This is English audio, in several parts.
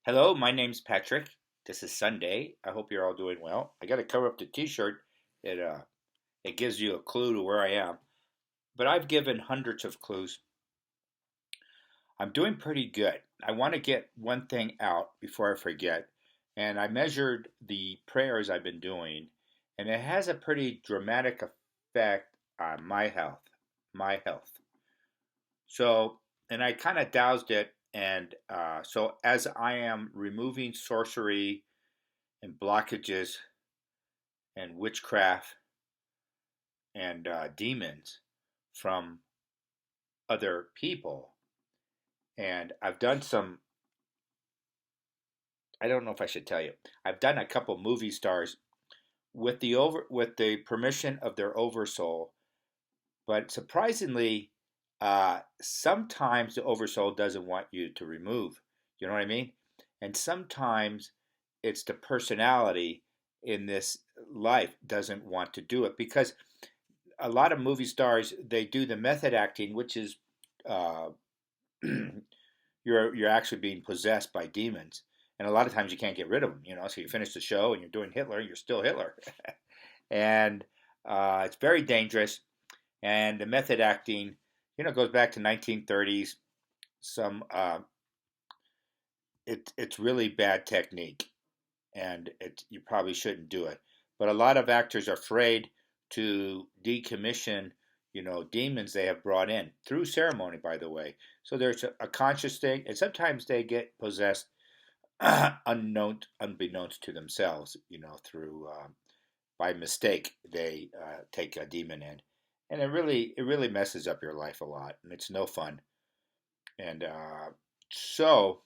Hello, my name's Patrick. This is Sunday. I hope you're all doing well. I got to cover up the T-shirt. It gives you a clue to where I am, but I've given hundreds of clues. I'm doing pretty good. I want to get one thing out before I forget, and I measured the prayers I've been doing, and it has a pretty dramatic effect on my health. My health. So, and I kind of doused it, and so as I am removing sorcery and blockages and witchcraft and demons from other people. And I've done some, I don't know if I should tell you, I've done a couple movie stars with the permission of their oversoul. But surprisingly, sometimes the oversoul doesn't want you to remove. You know what I mean? And sometimes it's the personality in this life doesn't want to do it because a lot of movie stars they do the method acting, which is uh, you're actually being possessed by demons, and a lot of times you can't get rid of them. You know, so you finish the show and you're doing Hitler, you're still Hitler, and it's very dangerous. And the method acting, goes back to 1930s. Some it's really bad technique, and you probably shouldn't do it. But a lot of actors are afraid to decommission, demons they have brought in through ceremony, by the way. So there's a conscious thing, and sometimes they get possessed unbeknownst to themselves, through by mistake they take a demon in, and it really messes up your life a lot, and it's no fun. And so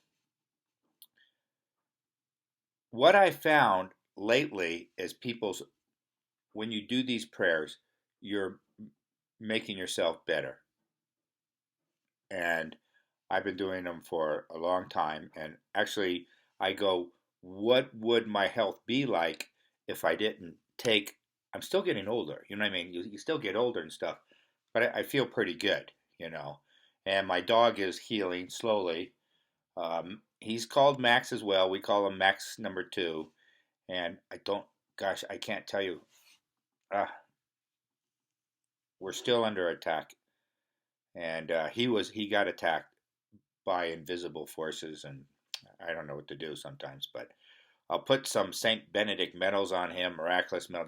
what I found lately is people's when you do these prayers, you're making yourself better. And I've been doing them for a long time. And actually, I go, what would my health be like if I didn't take? I'm still getting older. You know what I mean? You still get older and stuff, but I feel pretty good, And my dog is healing slowly. He's called Max as well. We call him Max number two. And gosh, I can't tell you. Uh, we're still under attack, and he got attacked by invisible forces, and I don't know what to do sometimes, but I'll put some Saint Benedict medals on him, miraculous medal.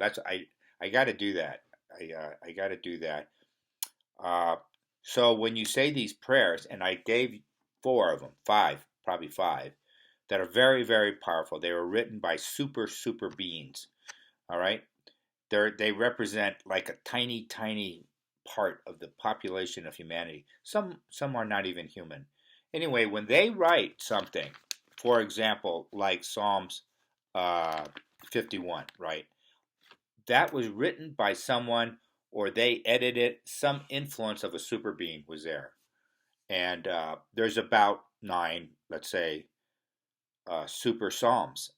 I got to do that. I got to do that. Uh, so when you say these prayers, and I gave four of them, five, probably five, that are very very powerful. They were written by super beings. All right, they represent like a tiny part of the population of humanity. Some are not even human. Anyway, when they write something, for example, like Psalms uh, 51, right? That was written by someone, or they edited. Some influence of a super being was there, and there's about nine, let's say, super psalms.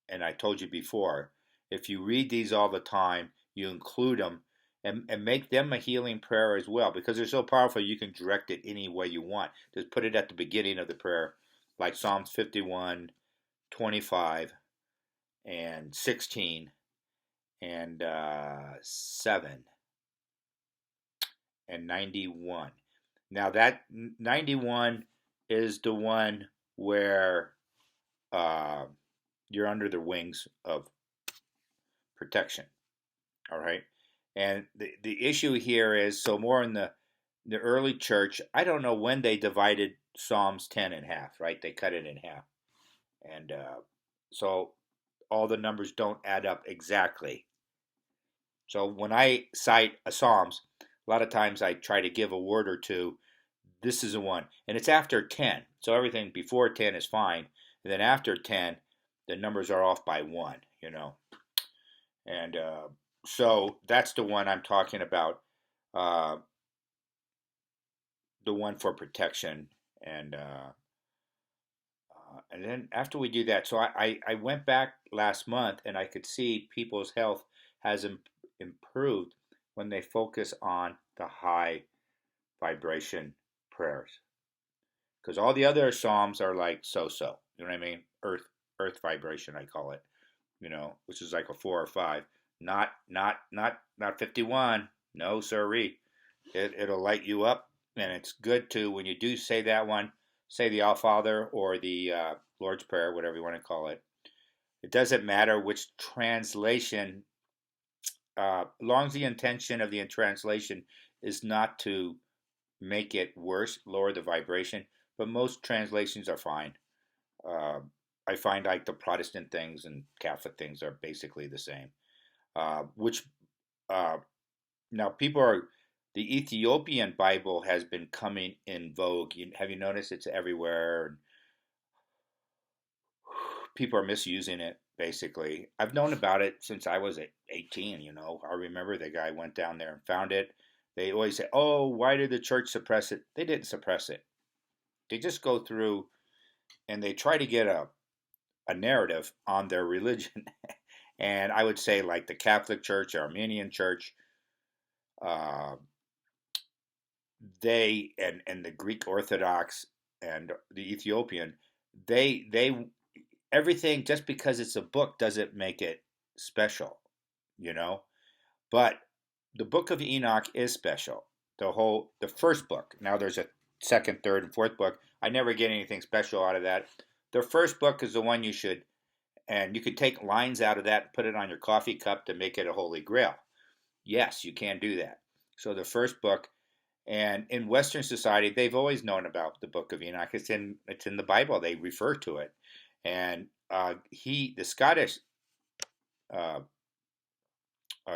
And I told you before, if you read these all the time, you include them and make them a healing prayer as well because they're so powerful you can direct it any way you want. Just put it at the beginning of the prayer, like Psalms 51, 25, and 16, and 7, and 91. Now, that 91 is the one where uh, you're under the wings of protection. All right. And the issue here is so more in the early church, I don't know when they divided Psalms 10 in half, right? They cut it in half. And so all the numbers don't add up exactly. So when I cite a Psalms, a lot of times I try to give a word or two. This is a one. And it's after 10. So everything before 10 is fine. And then after 10, the numbers are off by one. And so that's the one I'm talking about, uh, the one for protection. And then after we do that, so I went back last month and I could see people's health has improved when they focus on the high vibration prayers. because all the other psalms are like so-so. You know what I mean? Earth vibration, I call it. Which is like a 4 or 5. Not 51. No, sirree. It'll light you up, and it's good to when you do say that one, say the Our Father or the Lord's Prayer, whatever you want to call it. It doesn't matter which translation, as long as the intention of the translation is not to make it worse, lower the vibration. But most translations are fine. Uh, I find like the Protestant things and Catholic things are basically the same. Which uh, Now people are the Ethiopian Bible has been coming in vogue. Have you noticed it's everywhere? People are misusing it. Basically, I've known about it since I was 18. I remember the guy went down there and found it. They always say, "Oh, why did the church suppress it?" They didn't suppress it. They just go through and they try to get a narrative on their religion. And I would say, like the Catholic Church, Armenian Church, uh, they and the Greek Orthodox and the Ethiopian, they everything just because it's a book doesn't make it special, you know. But the Book of Enoch is special. The first book. Now there's a second, third, and fourth book. I never get anything special out of that. The first book is the one you should, and you could take lines out of that and put it on your coffee cup to make it a holy grail. Yes, you can do that. So the first book, and in Western society, they've always known about the Book of Enoch. It's in the Bible. They refer to it, and the Scottish uh,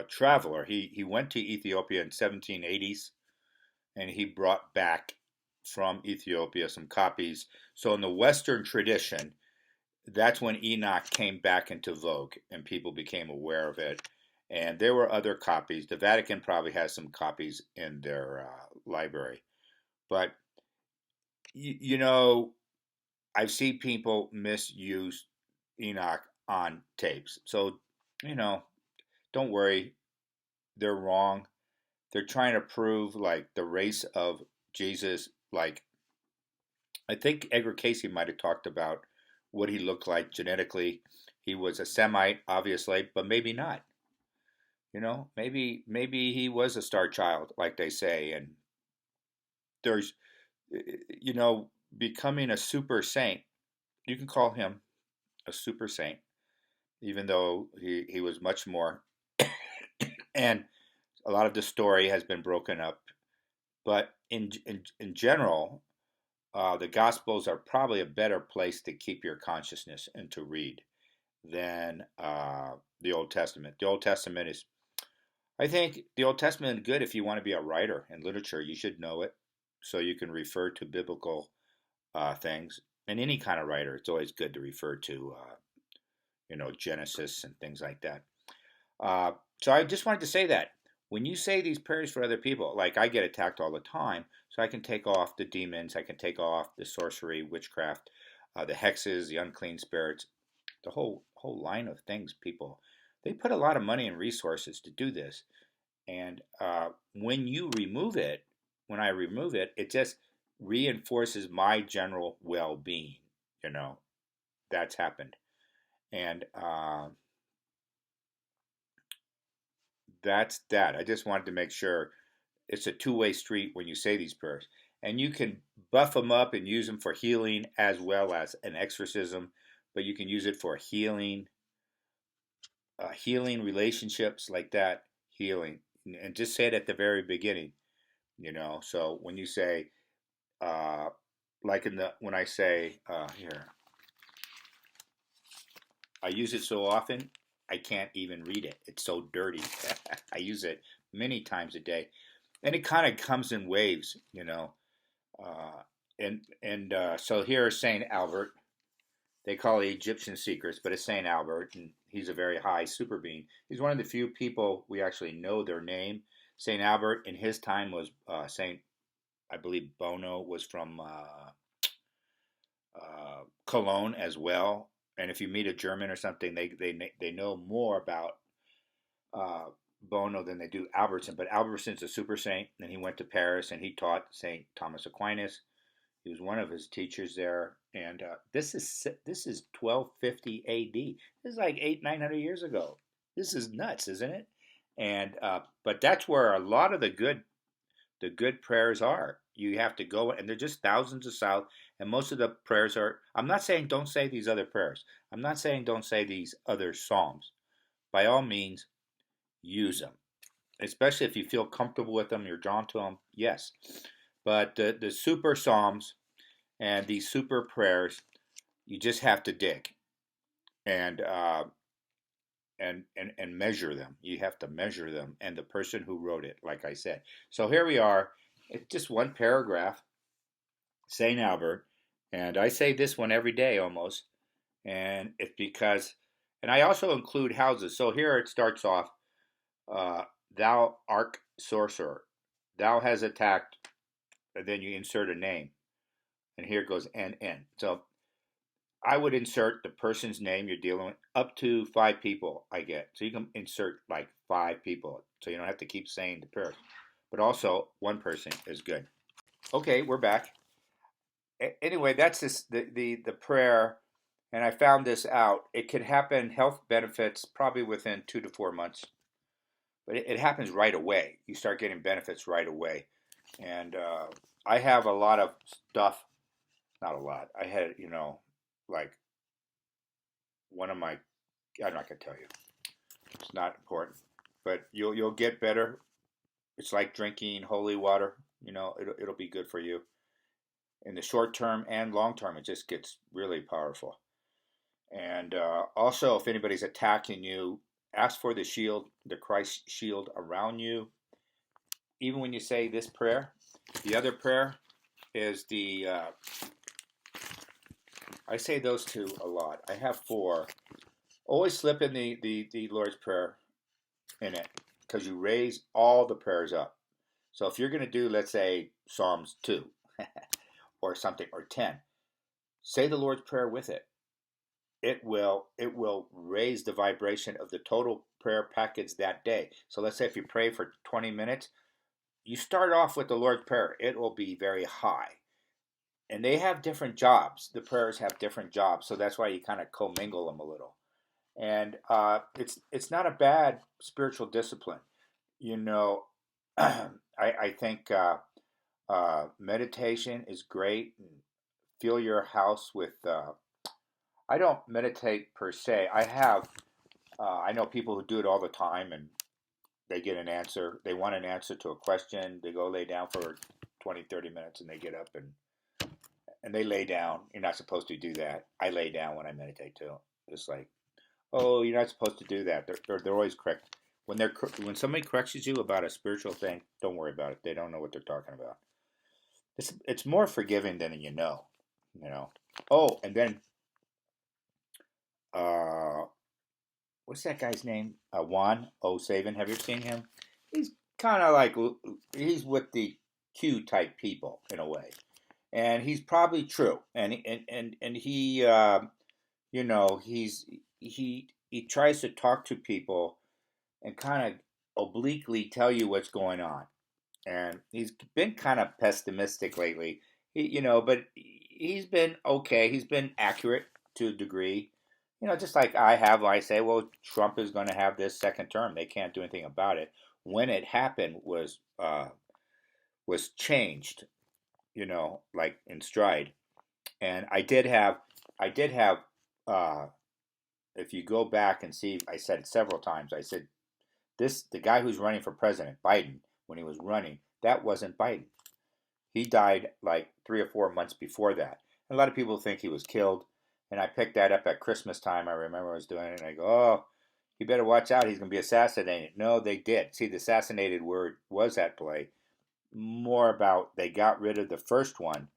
traveler, he went to Ethiopia in 1780s, and he brought back from Ethiopia some copies. So in the Western tradition, that's when Enoch came back into vogue, and people became aware of it. And there were other copies. The Vatican probably has some copies in their library. But, you know, I've seen people misuse Enoch on tapes. So, you know, don't worry. They're wrong. They're trying to prove like the race of Jesus. Like, I think Edgar Casey might have talked about what he looked like genetically. He was a Semite, obviously, but maybe not. Maybe he was a star child, like they say. And there's, becoming a super saint. You can call him a super saint, even though he was much more. And a lot of the story has been broken up. But in general, the Gospels are probably a better place to keep your consciousness and to read than the Old Testament. The Old Testament is, I think, the Old Testament is good if you want to be a writer in literature. You should know it so you can refer to biblical things. And any kind of writer, it's always good to refer to, Genesis and things like that. Uh, so I just wanted to say that when you say these prayers for other people, like I get attacked all the time, so I can take off the demons, I can take off the sorcery, witchcraft, the hexes, the unclean spirits, the whole line of things. People, they put a lot of money and resources to do this, and when I remove it, it just reinforces my general well-being. You know, that's happened, and that's that. I just wanted to make sure it's a two-way street when you say these prayers. And you can buff them up and use them for healing as well as an exorcism, but you can use it for healing relationships like that, healing. And just say it at the very beginning, So when you say, uh, like when I say, here, I use it so often, I can't even read it. It's so dirty. I use it many times a day. And it kind of comes in waves, Uh, so here is Saint Albert. They call it Egyptian secrets, but it's Saint Albert, and he's a very high super being. He's one of the few people we actually know their name. Saint Albert in his time was Saint, I believe Bono was from Cologne as well. And if you meet a German or something, they know more about uh, Bono than they do Albertson. But Albertson's a super saint, and he went to Paris and he taught Saint Thomas Aquinas. He was one of his teachers there, and this is 1250 A.D. This is like 800-900 years ago. This is nuts, isn't it? And but that's where a lot of the good prayers are. You have to go, and they're just thousands of south, and most of the prayers are. I'm not saying don't say these other prayers. I'm not saying don't say these other psalms. By all means, use them, especially if you feel comfortable with them. You're drawn to them. Yes, but the super psalms and these super prayers, you just have to dig and and measure them. You have to measure them, and the person who wrote it, like I said. So here we are. It's just one paragraph, Saint Albert, and I say this one every day almost, and it's because, and I also include houses. So here it starts off, thou art sorcerer, thou has attacked, and then you insert a name, and here goes NN. So I would insert the person's name you're dealing with, up to 5 people I get. So you can insert like 5 people. So you don't have to keep saying the prayer. But also, one person is good. Okay, we're back. Anyway, that's the prayer. And I found this out. It can happen, health benefits, probably within 2 to 4 months. But it happens right away. You start getting benefits right away. And I have a lot of stuff. Not a lot. I had, like one of my, I'm not gonna tell you. It's not important, but you'll get better. It's like drinking holy water. It'll be good for you in the short term and long term. It just gets really powerful. And also, if anybody's attacking you, ask for the shield, the Christ shield around you. Even when you say this prayer, the other prayer is the. I say those two a lot. I have 4. Always slip in the Lord's Prayer in it, because you raise all the prayers up. So if you're going to do, let's say, Psalms 2 or something, or 10, say the Lord's Prayer with it. It will raise the vibration of the total prayer package that day. So let's say if you pray for 20 minutes, you start off with the Lord's Prayer. It will be very high. And they have different jobs. The prayers have different jobs. So that's why you kind of commingle them a little. And it's not a bad spiritual discipline. I think meditation is great. And fill your house with. I don't meditate per se. I know people who do it all the time, and they get an answer. They want an answer to a question. They go lay down for 20, 30 minutes, and they get up and they lay down. You're not supposed to do that. I lay down when I meditate too. It's like, oh, you're not supposed to do that. They're always correct. When somebody corrects you about a spiritual thing, don't worry about it. They don't know what they're talking about. It's more forgiving than you know. Oh, and then what's that guy's name? Juan O'Savin. Have you ever seen him? He's kind of like, he's with the Q type people in a way, and he's probably true. And he, he tries to talk to people and kind of obliquely tell you what's going on. And he's been kind of pessimistic lately, but he's been okay. He's been accurate to a degree. Just like I have, I say, well, Trump is going to have this second term. They can't do anything about it. When it happened was changed, like in stride. And I did have, uh, if you go back and see, I said it several times. I said, the guy who's running for president, Biden, when he was running, that wasn't Biden. He died like 3 or 4 months before that. And a lot of people think he was killed. And I picked that up at Christmas time. I remember I was doing it, and I go, oh, you better watch out. He's going to be assassinated. No, they did. See, the assassinated word was at play. More about they got rid of the first one,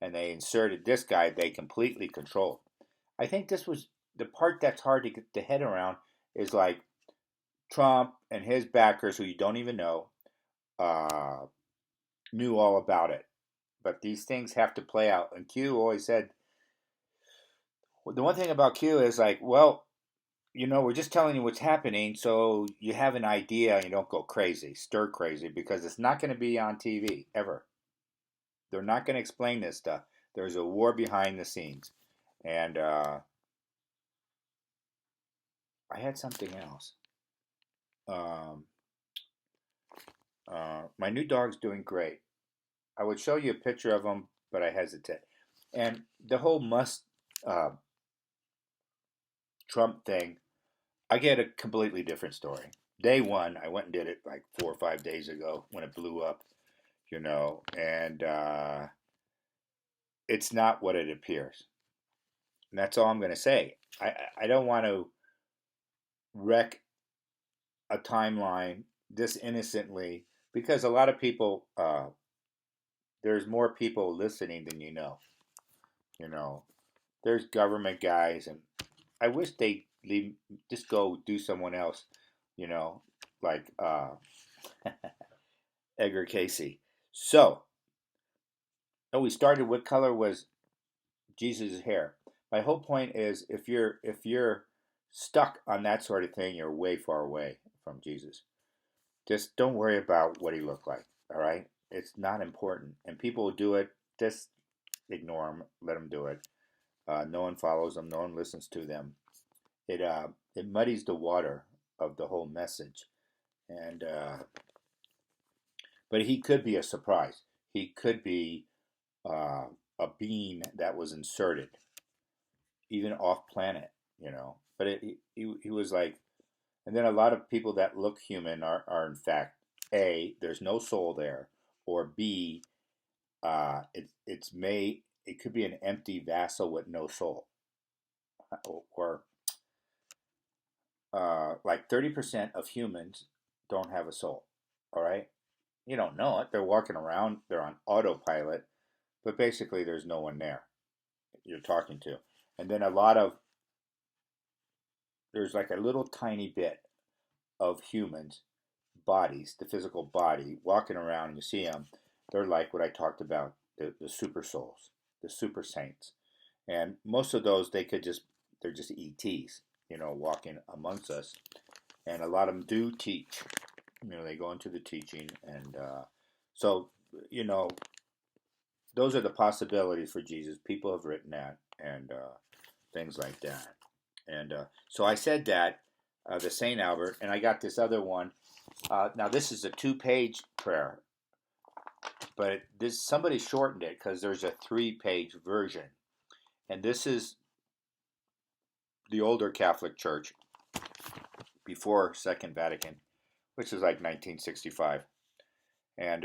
and they inserted this guy they completely controlled. I think this was the part that's hard to get the head around, is like Trump and his backers, who you don't even know, knew all about it. But these things have to play out. And Q always said, the one thing about Q is like, well, we're just telling you what's happening, so you have an idea and you don't go crazy, stir crazy, because it's not going to be on TV ever. They're not going to explain this stuff. There's a war behind the scenes. And I had something else. Um, my new dog's doing great. I would show you a picture of him, but I hesitate. And the whole must uh, Trump thing, I get a completely different story. Day one, I went and did it like 4 or 5 days ago when it blew up, and it's not what it appears. And that's all I'm going to say. I don't want to wreck a timeline this innocently because a lot of people, there's more people listening than you know. You know, there's government guys, and I wish they leave, just go do someone else. You know, like Edgar Casey. So, we started. What color was Jesus' hair? My whole point is, if you're stuck on that sort of thing, you're way far away from Jesus. Just don't worry about what he looked like. All right, it's not important, and people will do it. Just ignore them. Let them do it. No one follows them. No one listens to them. It muddies the water of the whole message, and but he could be a surprise. He could be uh, a being that was inserted, even off planet, But he was like, and then a lot of people that look human are in fact A, there's no soul there, or B, it could be an empty vessel with no soul, or like 30% of humans don't have a soul. All right, you don't know it. They're walking around, they're on autopilot, but basically there's no one there you're talking to. And then there's like a little tiny bit of humans bodies, the physical body, walking around, and you see them. They're like what I talked about, the super souls, the super saints. And most of those, they're just ETs, walking amongst us. And a lot of them do teach. They go into the teaching. And so, you know, those are the possibilities for Jesus. People have written that and things like that. And so I said that, the St. Albert, and I got this other one. Now, this is a 2-page prayer, but somebody shortened it because there's a 3-page version. And this is the older Catholic Church before Second Vatican, which is like 1965. And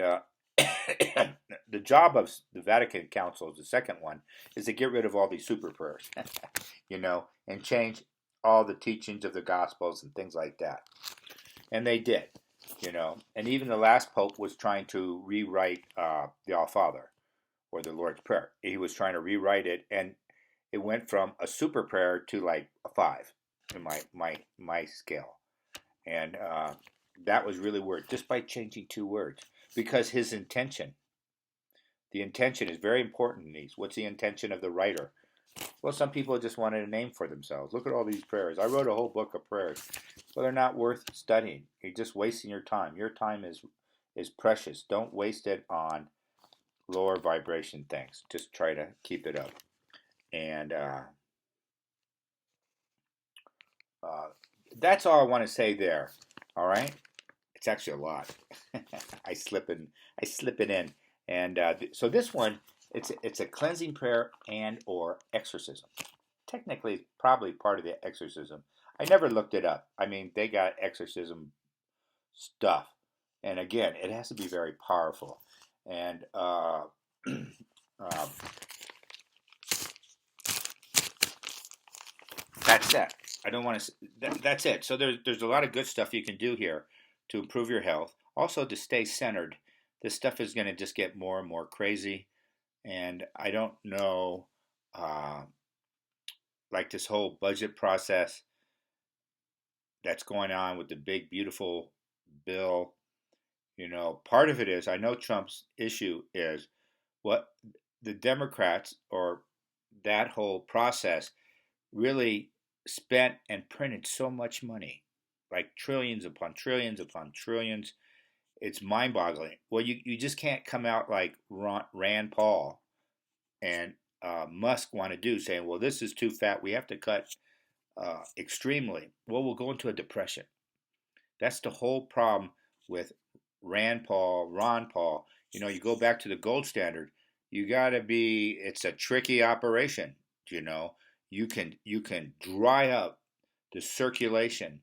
the job of the Vatican Council, the second one, is to get rid of all these super prayers, and change all the teachings of the Gospels and things like that. And they did, And even the last pope was trying to rewrite the Our Father or the Lord's Prayer. He was trying to rewrite it, and it went from a super prayer to like a 5 in my scale. And that was really weird, just by changing 2 words, because the intention is very important in these. What's the intention of the writer? Well, some people just wanted a name for themselves. Look at all these prayers. I wrote a whole book of prayers. Well, they're not worth studying. You're just wasting your time. Your time is precious. Don't waste it on lower vibration things. Just try to keep it up. And that's all I want to say there. All right. It's actually a lot. I slip it in, and so this one, it's a cleansing prayer and or exorcism. Technically, it's probably part of the exorcism. I never looked it up. I mean, they got exorcism stuff, and again, it has to be very powerful. And that's it. I don't want to. That's it. So there's a lot of good stuff you can do here to improve your health. Also to stay centered. This stuff is going to just get more and more crazy, and I don't know. Like this whole budget process that's going on with the big beautiful bill. Part of it is, I know Trump's issue is what the Democrats, or that whole process, really spent and printed so much money, like trillions upon trillions upon trillions. It's mind boggling. Well, you just can't come out like Rand Paul and Musk want to do, saying, well, this is too fat. We have to cut extremely. Well, we'll go into a depression. That's the whole problem with Ron Paul. You go back to the gold standard. You got to be. It's a tricky operation. You know, you can dry up the circulation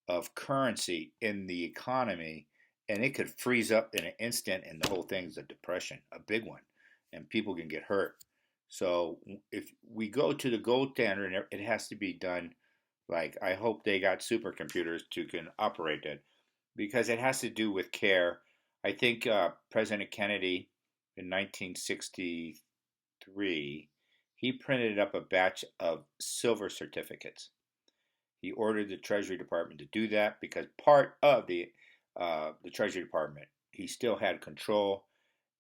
of currency in the economy, and it could freeze up in an instant, and the whole thing's a depression, a big one, and people can get hurt. So if we go to the gold standard, it has to be done. Like I hope they got supercomputers to can operate it because it has to do with care. I think President Kennedy in 1963 he printed up a batch of silver certificates. He ordered the Treasury Department to do that because part of the Treasury Department he still had control,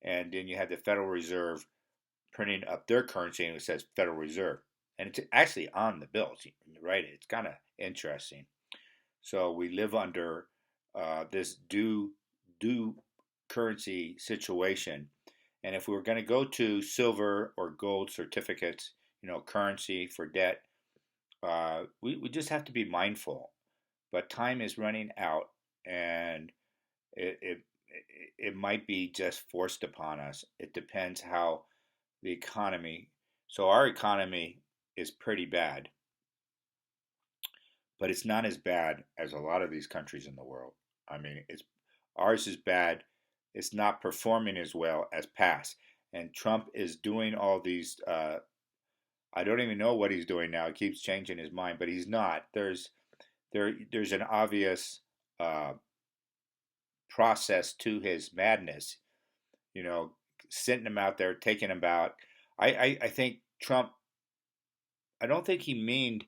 and then you had the Federal Reserve printing up their currency and it says Federal Reserve, and it's actually on the bills. Right? It's kind of interesting. So we live under this due currency situation, and if we were going to go to silver or gold certificates, currency for debt, we just have to be mindful. But time is running out, and it, it it might be just forced upon us. It depends how the economy. So our economy is pretty bad, but it's not as bad as a lot of these countries in the world. I mean, it's ours is bad. It's not performing as well as past. And Trump is doing all these. I don't even know what he's doing now. He keeps changing his mind, but he's not. There's an obvious uh, process to his madness. You know, sitting him out there, taking him out. I think Trump. I don't think he meant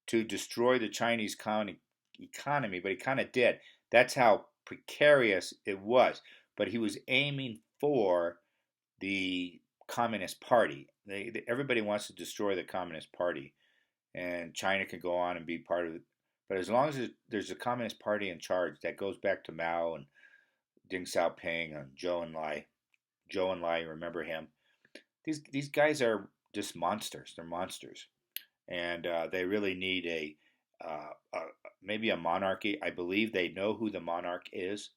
to destroy the Chinese economy, but he kind of did. That's how precarious it was. But he was aiming for the Communist Party. Everybody wants to destroy the Communist Party, and China can go on and be part of it. But as long as there's a Communist Party in charge, that goes back to Mao and Deng Xiaoping and Zhou Enlai. Zhou Enlai, remember him? These guys are just monsters. They're monsters, and they really need maybe a monarchy. I believe they know who the monarch is.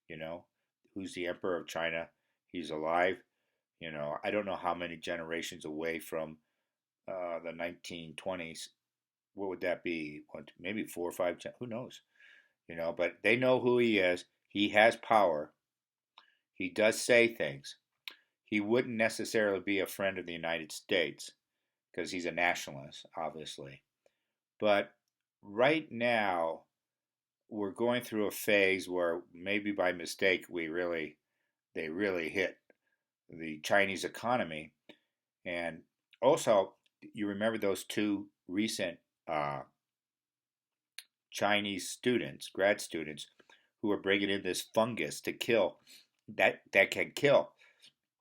You know, who's the emperor of China. He's alive. I don't know how many generations away from the 1920s. What would that be? Maybe 4 or 5. Who knows? But they know who he is. He has power. He does say things. He wouldn't necessarily be a friend of the United States because he's a nationalist, obviously. But right now, we're going through a phase where maybe by mistake they really hit the Chinese economy, and also you remember those two recent uh, Chinese students, grad students, who are bringing in this fungus to kill that can kill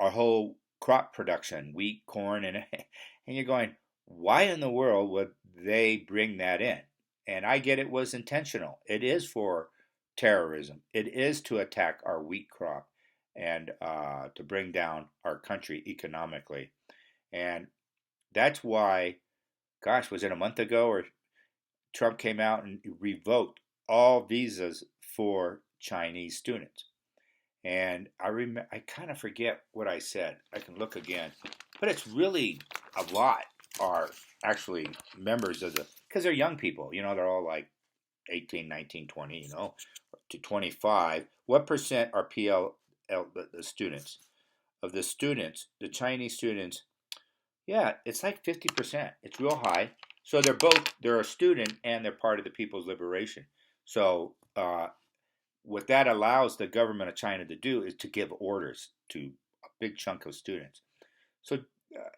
our whole crop production, wheat, corn, and and you're going, why in the world would they bring that in? And I get it was intentional. It is for terrorism. It is to attack our wheat crop and to bring down our country economically. And that's why, gosh, was it a month ago or Trump came out and revoked all visas for Chinese students. And I kind of forget what I said. I can look again, but it's really a lot are actually members of because they're young people. They're all like 18, 19, 20. To 25. What percent are PL the students? Of the students, the Chinese students, yeah, it's like 50%. It's real high. So they're a student and they're part of the People's Liberation. So what that allows the government of China to do is to give orders to a big chunk of students. So, uh,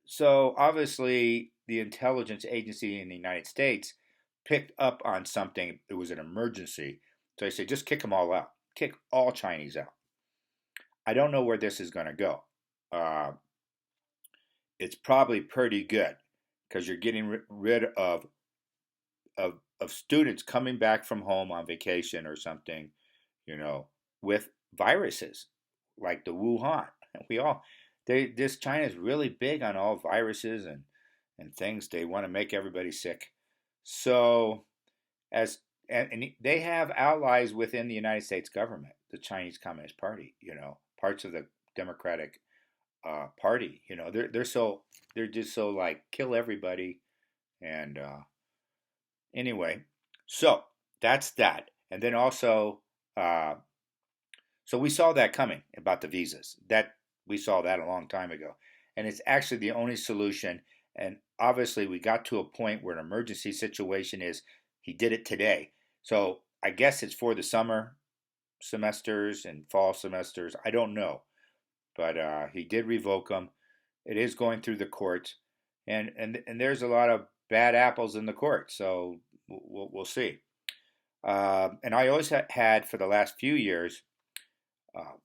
so obviously, the intelligence agency in the United States picked up on something. It was an emergency, so they said just kick them all out, kick all Chinese out. I don't know where this is going to go. Uh, it's probably pretty good because you're getting rid of students coming back from home on vacation or something, you know, with viruses like the Wuhan. We all this China is really big on all viruses and things. They want to make everybody sick. So as and they have allies within the United States government, the Chinese Communist Party. Parts of the Democratic Party. They're just so like kill everybody. And anyway, so that's that. And then also, uh, so we saw that coming about the visas. That we saw that a long time ago, and it's actually the only solution. And obviously, we got to a point where an emergency situation is. He did it today, so I guess it's for the summer semesters and fall semesters. I don't know, but he did revoke them. It is going through the courts, and there's a lot of bad apples in the court. So we'll see. And I always had for the last few years,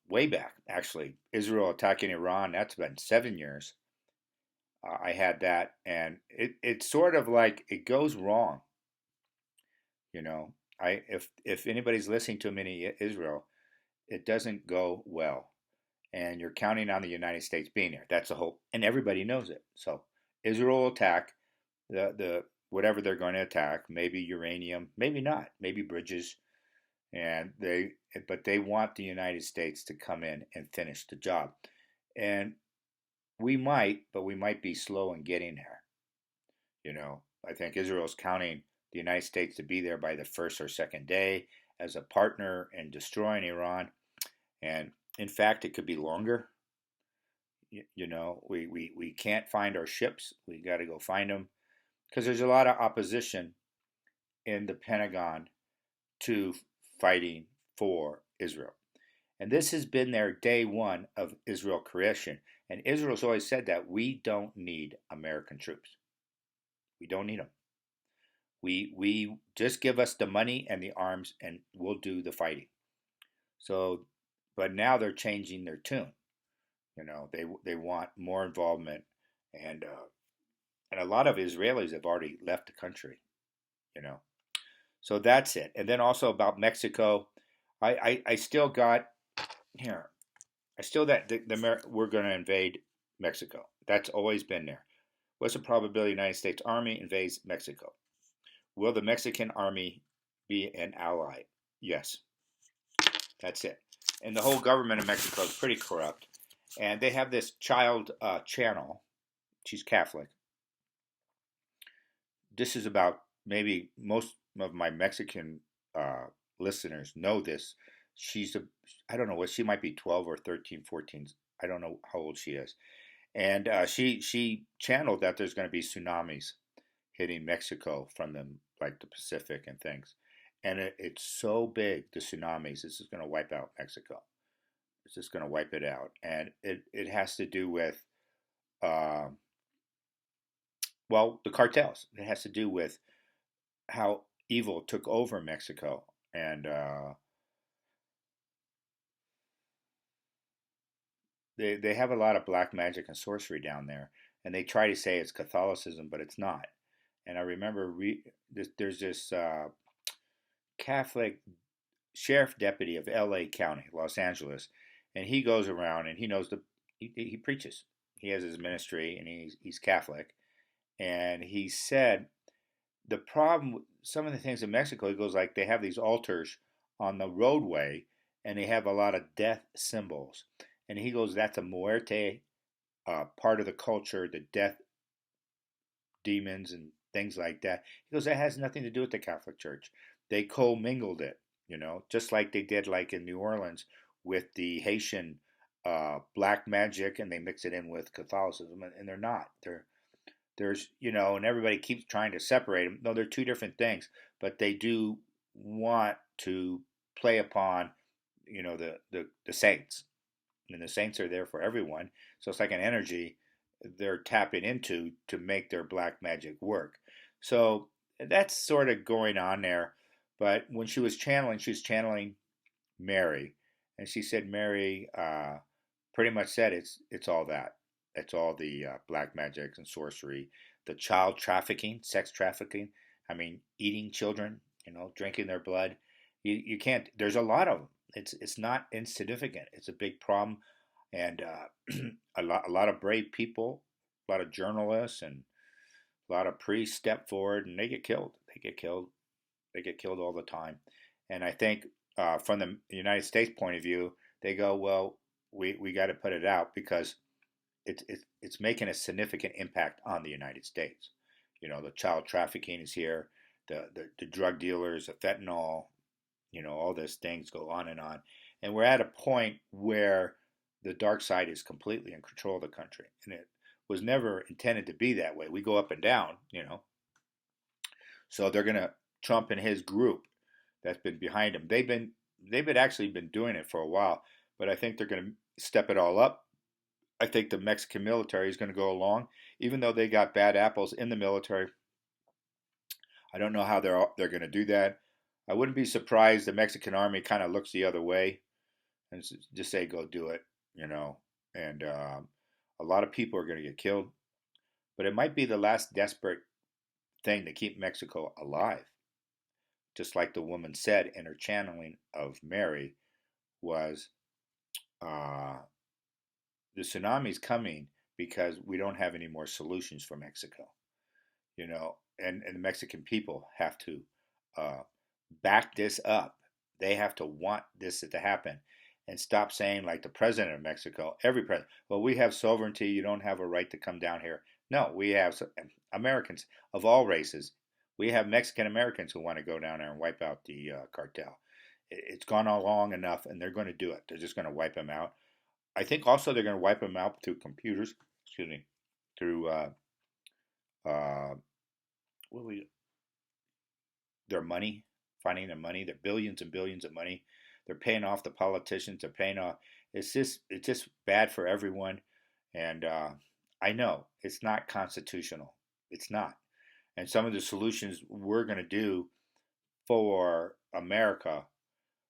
way back actually, Israel attacking Iran. That's been 7 years. I had that, and it's sort of like it goes wrong. You know, if anybody's listening to me in Israel, it doesn't go well, and you're counting on the United States being there. That's the whole, and everybody knows it. So Israel will attack the whatever they're going to attack. Maybe uranium, maybe not, maybe bridges, and but they want the United States to come in and finish the job, and but we might be slow in getting there. I think Israel's counting the United States to be there by the first or second day as a partner in destroying Iran. And in fact, it could be longer. We can't find our ships. We got to go find them because there's a lot of opposition in the Pentagon to fighting for Israel. And this has been their day one of Israel creation. And Israel's always said that we don't need American troops. We don't need them. We just give us the money and the arms, and we'll do the fighting. So, but now they're changing their tune. They want more involvement, and a lot of Israelis have already left the country. So that's it. And then also about Mexico, I still got here. I still that we're going to invade Mexico. That's always been there. What's the probability the United States Army invades Mexico? Will the Mexican Army be an ally? Yes. That's it. And the whole government of Mexico is pretty corrupt. And they have this child channel. She's Catholic. This is about maybe most of my Mexican listeners know this. I don't know what, she might be 12 or 13, 14. I don't know how old she is. And she channeled that there's going to be tsunamis hitting Mexico from like the Pacific and things. And it's so big, the tsunamis, this is going to wipe out Mexico. It's just going to wipe it out. And it has to do with, the cartels. It has to do with how evil took over Mexico. And they have a lot of black magic and sorcery down there. And they try to say it's Catholicism, but it's not. And I remember there's this Catholic sheriff deputy of L.A. County, Los Angeles, and he goes around and he knows he preaches. He has his ministry and he's Catholic, and he said the problem, some of the things in Mexico, he goes like they have these altars on the roadway, and they have a lot of death symbols, and he goes that's a muerte part of the culture, the death demons and things like that. He goes that has nothing to do with the Catholic Church. They commingled it, just like they did like in New Orleans with the Haitian black magic, and they mix it in with Catholicism, and they're not. There's and everybody keeps trying to separate them. No, they're two different things, but they do want to play upon the saints, and the saints are there for everyone. So it's like an energy they're tapping into to make their black magic work. So that's sort of going on there. But when she was channeling Mary, and she said Mary pretty much said it's all that. It's all the black magic and sorcery, the child trafficking, sex trafficking. I mean, eating children, drinking their blood. You can't. There's a lot of them. It's not insignificant. It's a big problem. and a lot of brave people, a lot of journalists, and a lot of priests step forward, and they get killed. They get killed. They get killed all the time. And I think from the United States point of view, they go, well, we got to put it out because it's making a significant impact on the United States. You know, the child trafficking is here, the drug dealers, the fentanyl, all these things go on, and we're at a point where the dark side is completely in control of the country, and it was never intended to be that way. We go up and down. So they're gonna Trump and his group that's been behind him. They've actually been doing it for a while, but I think they're gonna step it all up. I think the Mexican military is going to go along, even though they got bad apples in the military. I don't know how they're going to do that. I wouldn't be surprised the Mexican army kind of looks the other way and just say, "Go do it," you know. And a lot of people are going to get killed, but it might be the last desperate thing to keep Mexico alive. Just like the woman said in her channeling of Mary, was uh, the tsunami's coming because we don't have any more solutions for Mexico, and the Mexican people have to uh, back this up. They have to want this to happen and stop saying, like the president of Mexico, every president, well, we have sovereignty. You don't have a right to come down here. No, we have Americans of all races. We have Mexican Americans who want to go down there and wipe out the cartel. It's gone on long enough, and they're going to do it. They're just going to wipe them out. I think also they're going to wipe them out through computers. Excuse me, through uh, what we their money, finding their money, their billions and billions of money. They're paying off the politicians. They're paying off. It's just bad for everyone, and I know it's not constitutional. It's not. And some of the solutions we're going to do for America,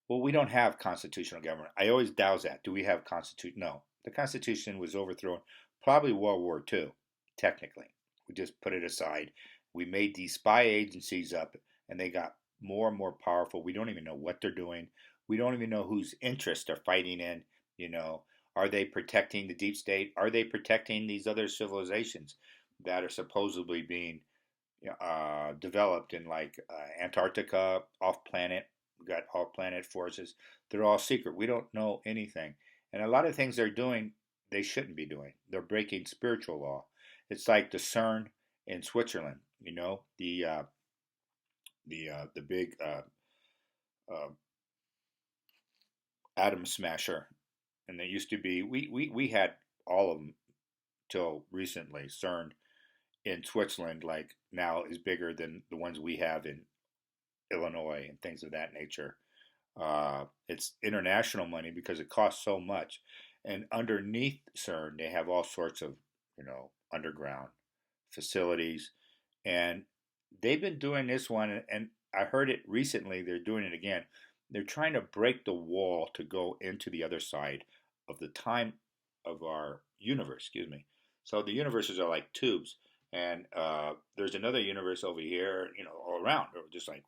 well, we don't have constitutional government. I always doubt that. Do we have constitution? No. The Constitution was overthrown probably World War II, technically. We just put it aside. We made these spy agencies up, and they got more and more powerful. We don't even know what they're doing. We don't even know whose interests they're fighting in. You know, are they protecting the deep state? Are they protecting these other civilizations that are supposedly being developed in like Antarctica, off planet? We got off planet forces. They're all secret. We don't know anything. And a lot of things they're doing, they shouldn't be doing. They're breaking spiritual law. It's like the CERN in Switzerland. The big uh, atom smasher, and they used to be. We had all of them till recently. CERN in Switzerland, like now, is bigger than the ones we have in Illinois and things of that nature. It's international money because it costs so much. And underneath CERN, they have all sorts of, underground facilities. And they've been doing this one, and I heard it recently, they're doing it again. They're trying to break the wall to go into the other side of the time of our universe, excuse me. So the universes are like tubes. And there's another universe over here, all around, or just like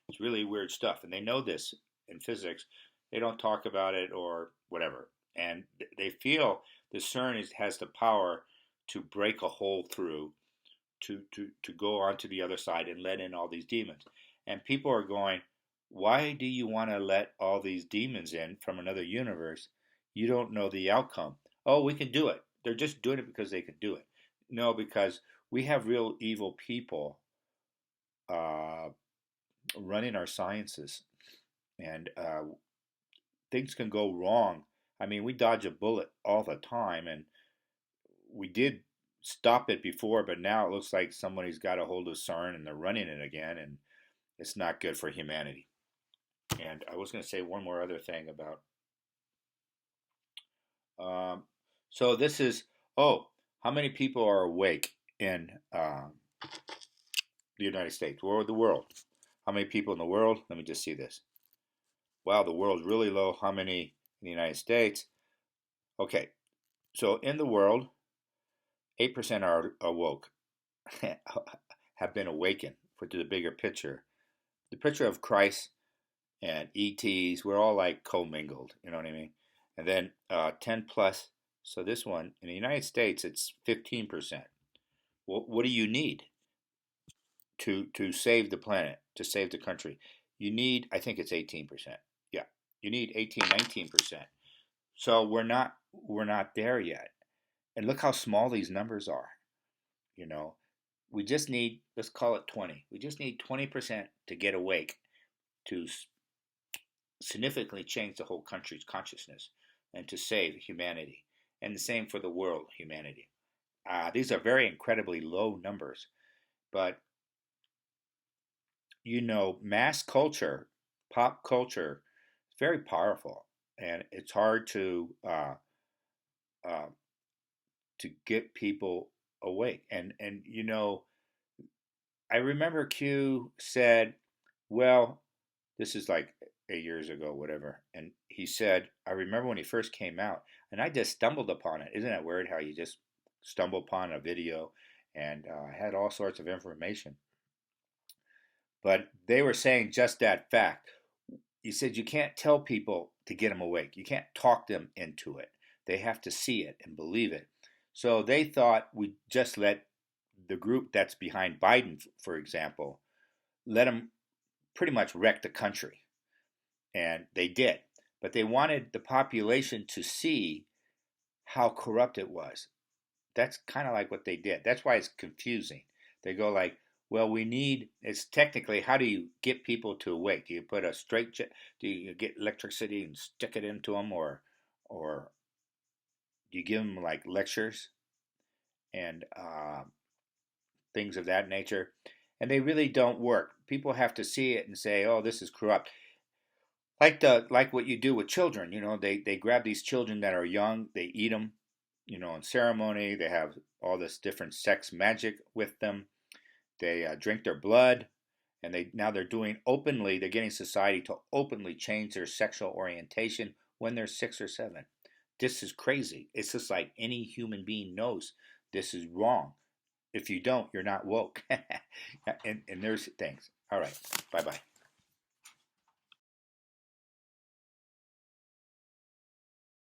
it's really weird stuff, and they know this in physics. They don't talk about it or whatever, and they feel the CERN has the power to break a hole through, to go onto the other side and let in all these demons. And people are going, why do you want to let all these demons in from another universe? You don't know the outcome. Oh, we can do it. They're just doing it because they can do it. No, because we have real evil people uh, running our sciences, and things can go wrong. I mean, we dodge a bullet all the time, and we did stop it before, but now it looks like somebody's got a hold of CERN and they're running it again, and it's not good for humanity. And I was going to say one more other thing about. Um, so this is how many people are awake in the United States or the world? How many people in the world? Let me just see this. Wow, the world's really low. How many in the United States? Okay, so in the world, 8% are awoke, have been awakened for the bigger picture. The picture of Christ and ETs, we're all like commingled, you know what I mean? And then 10 plus So this one in the United States, it's 15%. What do you need to save the planet, to save the country? You need, I think it's 18%. Yeah, you need 18, 19%. So we're not there yet. And look how small these numbers are. You know, we just need, let's call it 20. We just need 20% to get awake to significantly change the whole country's consciousness and to save humanity. And the same for the world, humanity. These are very incredibly low numbers, but mass culture, pop culture, is very powerful, and it's hard uh, to get people awake. And I remember Q said, "Well, this is like 8 years ago, whatever." And he said, "I remember when he first came out, and I just stumbled upon it. Isn't that weird how you just stumble upon a video and had all sorts of information?" But they were saying just that fact. He said you can't tell people to get them awake. You can't talk them into it. They have to see it and believe it. So they thought we'd just let the group that's behind Biden, for example, let them pretty much wreck the country. And they did. But they wanted the population to see how corrupt it was. That's kind of like what they did. That's why it's confusing. They go like, well, it's technically, how do you get people to awake? Do you put a straight jet, do you get electricity and stick it into them, or do you give them like lectures and things of that nature? And they really don't work. People have to see it and say, oh, this is corrupt. Like what you do with children. They grab these children that are young, they eat them, in ceremony. They have all this different sex magic with them. They drink their blood, and they're doing openly. They're getting society to openly change their sexual orientation when they're 6 or 7. This is crazy. It's just like any human being knows this is wrong. If you don't, you're not woke. and there's things. All right. Bye bye.